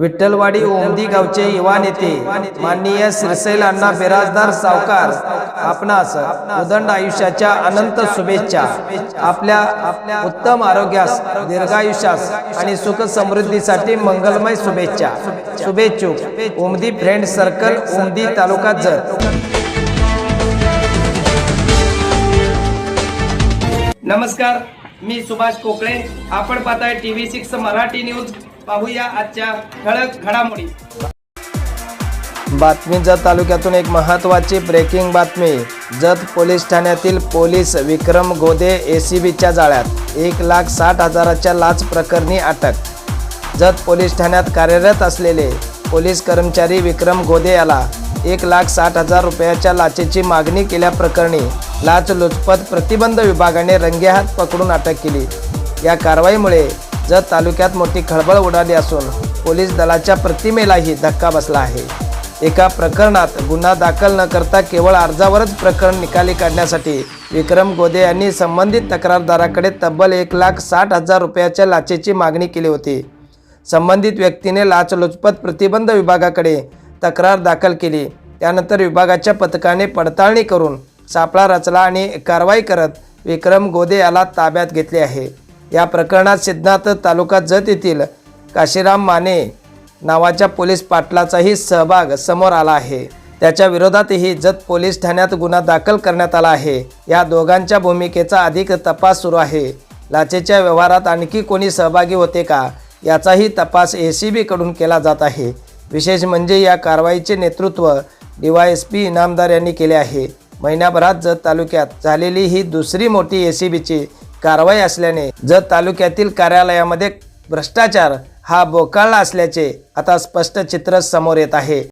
विठ्ठलवाडी ओमदी गावचे युवा नेते माननीय श्रीशैल अण्णा बिराजदार सावकार आपणास उदंड आयुष्याच्या अनंत शुभेच्छा। आपल्या उत्तम आरोग्यास, दीर्घायुष्यास आणि सुख समृद्धीसाठी मंगलमय शुभेच्छा। शुभेच्छुक ओमदी फ्रेंड सर्कल, ओमदी, तालुका जत। नमस्कार, मी सुभाष कोकळे। आपण पाहताय TV6 मराठी न्यूज। पाहूया आजच्या ठळक घडामोडी। बातमी जत तालुक्यातून एक महत्त्वाची ब्रेकिंग बातमी। जत पोलीस ठाण्यातील पोलीस विक्रम गोदे ACBच्या जाळ्यात 1,60,000च्या लाच प्रकरणी अटक। जत पोलीस ठाण्यात कार्यरत असलेले पोलीस कर्मचारी विक्रम गोदे याला 1,60,000 रुपयाच्या लाचेची मागणी केल्याप्रकरणी लाचलुचपत प्रतिबंध विभागाने रंगेहात पकडून अटक केली। या कारवाईमुळे जत तालुक्यात मोठी खळबळ उडाली असून पोलीस दलाच्या प्रतिमेलाही धक्का बसला आहे। एका प्रकरणात गुन्हा दाखल न करता केवळ अर्जावरच प्रकरण निकाली काढण्यासाठी विक्रम गोदे यांनी संबंधित तक्रारदाराकडे तब्बल 1,60,000 रुपयाच्या लाचेची मागणी केली होती। संबंधित व्यक्तीने लाचलुचपत प्रतिबंध विभागाकडे तक्रार दाखल केली। त्यानंतर विभागाच्या पथकाने पडताळणी करून सापळा रचला आणि कारवाई करत विक्रम गोदे याला ताब्यात घेतले आहे। या प्रकरणात सिद्धनाथ तालुका जत येथील काशीराम माने नावाच्या पोलीस पाटलाचाही सहभाग समोर आला आहे। त्याच्या विरोधातही जत पोलीस ठाण्यात गुन्हा दाखल करण्यात आला आहे। या दोघांच्या भूमिकेचा अधिक तपास सुरू आहे। लाचेच्या व्यवहारात आणखी कोणी सहभागी होते का याचाही तपास ACB कडून केला जात आहे। विशेष म्हणजे या कारवाईचे नेतृत्व DYSP इनामदार यांनी केले आहे। महिन्याभरात जत तालुक्यात झालेली ही दुसरी मोठी ACBची कारवाई असल्याने जत तालुक्यातील कार्यालयामध्ये भ्रष्टाचार हा बोकाळला असल्याचे आता स्पष्ट चित्र समोर येत आहे।